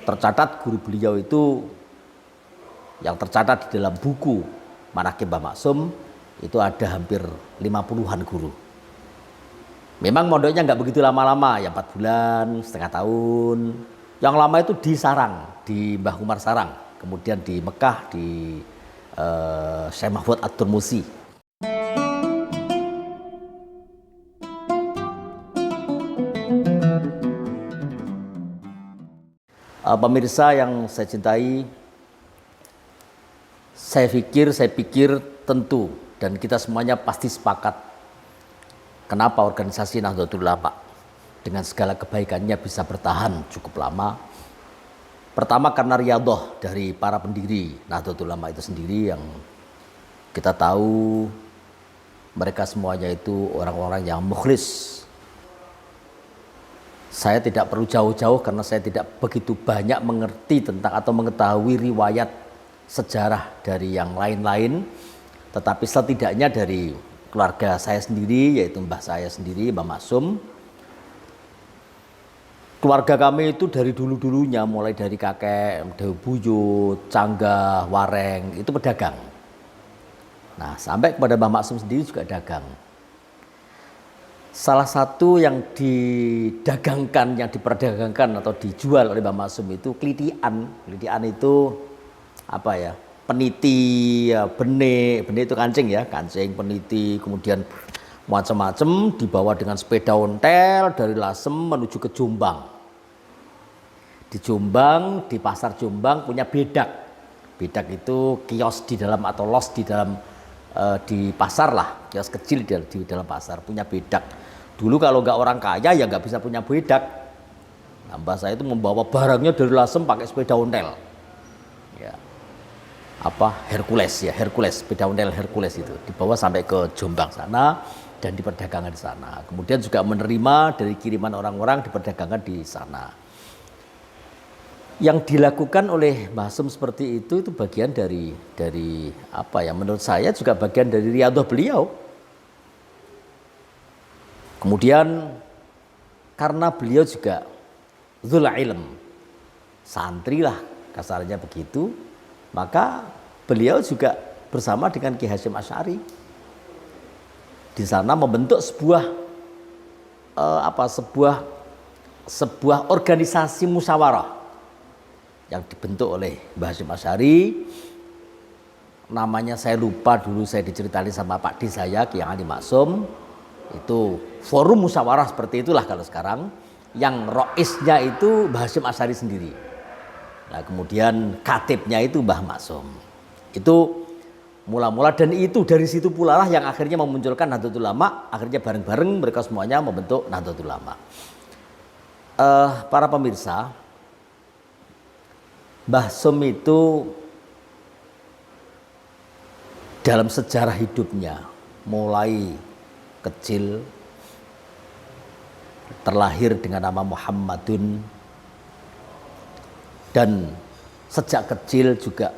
Tercatat guru beliau itu yang tercatat di dalam buku Manaqib Mbah Maksum itu ada hampir 50-an guru. Memang mondoknya nggak begitu lama-lama, ya 4 bulan, setengah tahun. Yang lama itu di Sarang, di Mbah Umar Sarang, kemudian di Mekah di Syekh Mahfud At-Turmusi. Pemirsa yang saya cintai, saya pikir tentu dan kita semuanya pasti sepakat kenapa organisasi Nahdlatul Ulama dengan segala kebaikannya bisa bertahan cukup lama. Pertama karena riyadhah dari para pendiri Nahdlatul Ulama itu sendiri, yang kita tahu mereka semuanya itu orang-orang yang mukhlis. Saya tidak perlu jauh-jauh karena saya tidak begitu banyak mengerti tentang atau mengetahui riwayat sejarah dari yang lain-lain. Tetapi setidaknya dari keluarga saya sendiri, yaitu mbah saya sendiri, Mbah Maksum. Keluarga kami itu dari dulu-dulunya, mulai dari kakek, Dewi Buyut, Canggah, Wareng, itu pedagang. Nah, sampai kepada Mbah Maksum sendiri juga dagang. Salah satu yang didagangkan, yang diperdagangkan atau dijual oleh Mbah Maksum itu kelitian. Kelitian itu apa ya? Peniti, ya, benih itu kancing ya, kancing, peniti, kemudian macam-macam dibawa dengan sepeda ontel dari Lasem menuju ke Jombang. Di Jombang, di pasar Jombang punya bedak. Bedak itu kios di dalam atau los di dalam di pasar lah, kios kecil di dalam pasar, punya bedak. Dulu kalau nggak orang kaya ya nggak bisa punya bedak. Nah, mbah saya itu membawa barangnya dari Lasem pakai sepeda ontel. Ya. Hercules, sepeda ontel Hercules itu dibawa sampai ke Jombang sana dan diperdagangkan di sana. Kemudian juga menerima dari kiriman orang-orang diperdagangkan di sana. Yang dilakukan oleh Mbah Maksum seperti itu bagian dari apa ya, menurut saya juga bagian dari riyadhah beliau. Kemudian karena beliau juga dzul ilm, santri lah kasarnya begitu, maka beliau juga bersama dengan Ki Hasyim Asy'ari di sana membentuk sebuah organisasi musyawarah yang dibentuk oleh Mbah Hasyim Asy'ari. Namanya saya lupa, dulu saya diceritain sama Pak D saya, Ki Ali Maksum. Itu forum musyawarah seperti itulah kalau sekarang, yang roisnya itu Mbah Hasyim Asy'ari sendiri. Nah, kemudian katibnya itu Mbah Maksum. Itu mula-mula, dan itu dari situ pula lah yang akhirnya memunculkan Nahdlatul Ulama. Akhirnya bareng-bareng mereka semuanya membentuk Nahdlatul Ulama. Para pemirsa, Mbah Maksum itu dalam sejarah hidupnya mulai kecil terlahir dengan nama Muhammadun, dan sejak kecil juga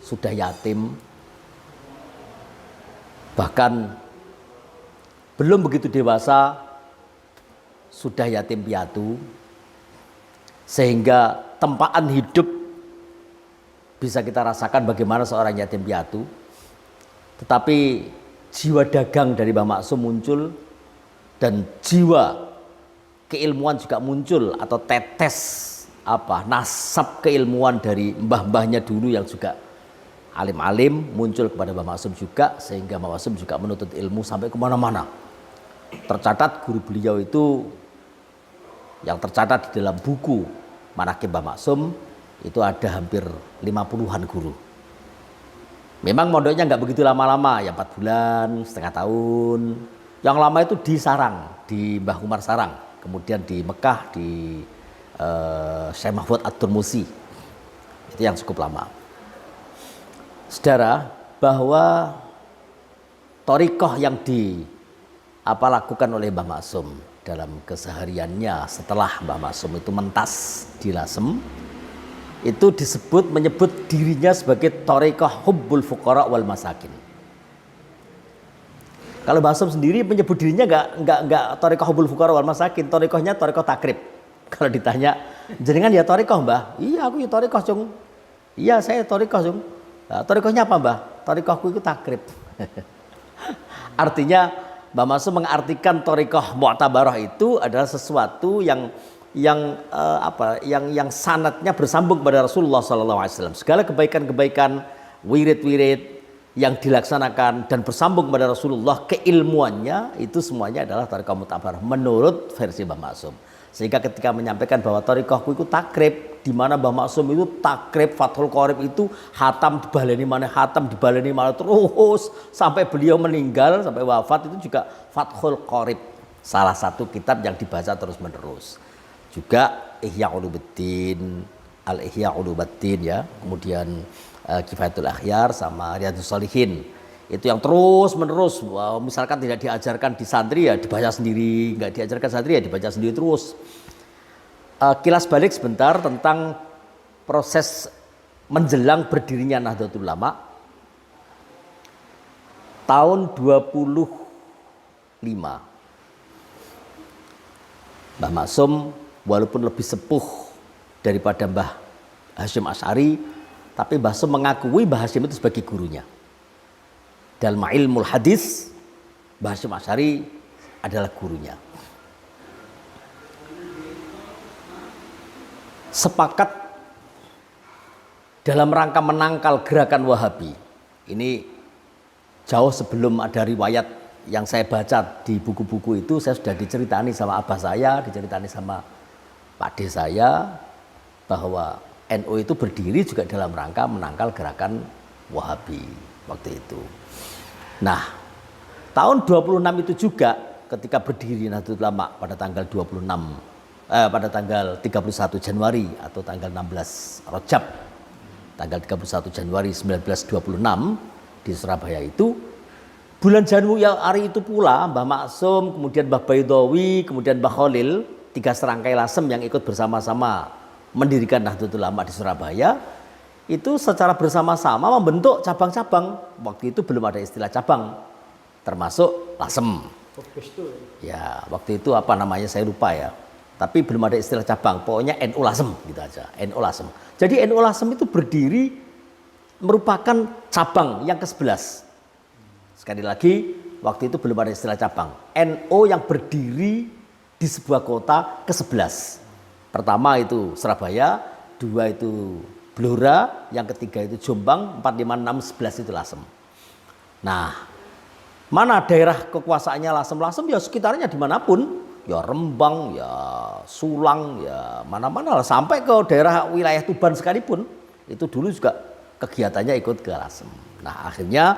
sudah yatim, bahkan belum begitu dewasa sudah yatim piatu, sehingga tempaan hidup bisa kita rasakan bagaimana seorang yatim piatu. Tetapi jiwa dagang dari Mbah Maksum muncul, dan jiwa keilmuan juga muncul, atau tetes nasab keilmuan dari mbah-mbahnya dulu yang juga alim-alim muncul kepada Mbah Maksum juga, sehingga Mbah Maksum juga menuntut ilmu sampai kemana-mana. Tercatat guru beliau itu yang tercatat di dalam buku Manaqib Mbah Maksum itu ada hampir 50-an guru. Memang mondoknya nggak begitu lama-lama, ya 4 bulan, setengah tahun. Yang lama itu di Sarang, di Mbah Umar Sarang, kemudian di Mekah di Syekh Mahfud At-Turmusi. Itu yang cukup lama. Saudara, bahwa thariqah yang lakukan oleh Mbah Maksum dalam kesehariannya setelah Mbah Maksum itu mentas di Lasem, itu menyebut dirinya sebagai thariqah hubbul fuqara wal masakin. Kalau Mbah Maksum sendiri menyebut dirinya enggak thariqah hubbul fuqara wal masakin, thariqahnya thariqah takrib. Kalau ditanya Jenengan ya torikoh mbah? Iya aku ya torikoh cung. Iya saya torikoh cung. Nah, torikohnya apa mbah? Torikohku itu takrib. Artinya Mbah Maksum mengartikan torikoh mu'tabarah itu adalah sesuatu yang sanadnya bersambung pada Rasulullah SAW. Segala kebaikan-kebaikan, wirid-wirid yang dilaksanakan dan bersambung pada Rasulullah, keilmuannya itu semuanya adalah torikoh mu'tabarah menurut versi Mbah Maksum. Sehingga ketika menyampaikan bahwa torikohku itu takrib, di mana Mbah Maksum itu takrib Fathul Qorib itu hatam dibaleni mana hatam dibaleni mana terus sampai beliau meninggal, sampai wafat itu juga Fathul Qorib, salah satu kitab yang dibaca terus menerus. Juga Ihya Ulumuddin, Al Ihya Ulumuddin ya, kemudian Kifayatul Akhyar sama Riyadhus Shalihin. Itu yang terus menerus, misalkan tidak diajarkan di santri ya dibaca sendiri, nggak diajarkan santri ya dibaca sendiri terus. Kilas balik sebentar tentang proses menjelang berdirinya Nahdlatul Ulama. Tahun 25 Mbah Maksum walaupun lebih sepuh daripada Mbah Hasyim Asy'ari, tapi Mbah Maksum mengakui Mbah Hasyim itu sebagai gurunya. Dalam ilmu hadis, Mbah Hasyim Asy'ari adalah gurunya. Sepakat dalam rangka menangkal gerakan Wahabi. Ini jauh sebelum ada riwayat yang saya baca di buku-buku itu, saya sudah diceritani sama abah saya, diceritani sama pakde saya, bahwa NU itu berdiri juga dalam rangka menangkal gerakan Wahabi waktu itu. Nah, tahun 26 itu juga ketika berdiri Nahdlatul Ulama pada tanggal 31 Januari atau tanggal 16 Rajab, tanggal 31 Januari 1926 di Surabaya itu, bulan Januari hari itu pula Mbah Maksum, kemudian Mbah Baidawi, kemudian Mbah Khalil, 3 serangkai lasem yang ikut bersama-sama mendirikan Nahdlatul Ulama di Surabaya, itu secara bersama-sama membentuk cabang-cabang. Waktu itu belum ada istilah cabang, termasuk lasem. Ya, waktu itu apa namanya saya lupa ya. Tapi belum ada istilah cabang, pokoknya NU Lasem gitu aja, NU Lasem. Jadi NU Lasem itu berdiri merupakan cabang yang ke-11. Sekali lagi, waktu itu belum ada istilah cabang. NU yang berdiri di sebuah kota ke-11. Pertama itu Surabaya, 2 itu Blora, yang ketiga itu Jombang, 4, 5, 6, 11 itu Lasem. Nah, mana daerah kekuasaannya Lasem-Lasem ya sekitarnya dimanapun. Ya Rembang, ya Sulang, ya mana-mana lah. Sampai ke daerah wilayah Tuban sekalipun. Itu dulu juga kegiatannya ikut ke Lasem. Nah akhirnya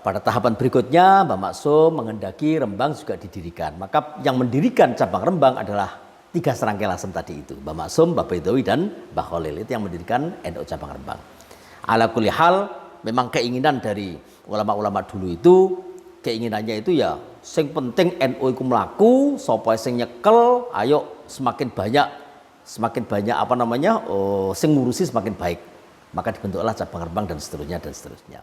pada tahapan berikutnya Mbah Maksum menghendaki Rembang juga didirikan. Maka yang mendirikan cabang Rembang adalah 3 serangkai Lasem tadi itu. Mbah Maksum, Mbah Baidawi, dan Mbah Khalil. Itu yang mendirikan NU cabang Rembang. Ala kulli hal, memang keinginan dari ulama-ulama dulu itu, keinginannya itu ya sing penting NU iku mlaku, sapa sing nyekel, ayo semakin banyak sing ngurusi semakin baik. Maka dibentuklah cabang Rembang dan seterusnya dan seterusnya.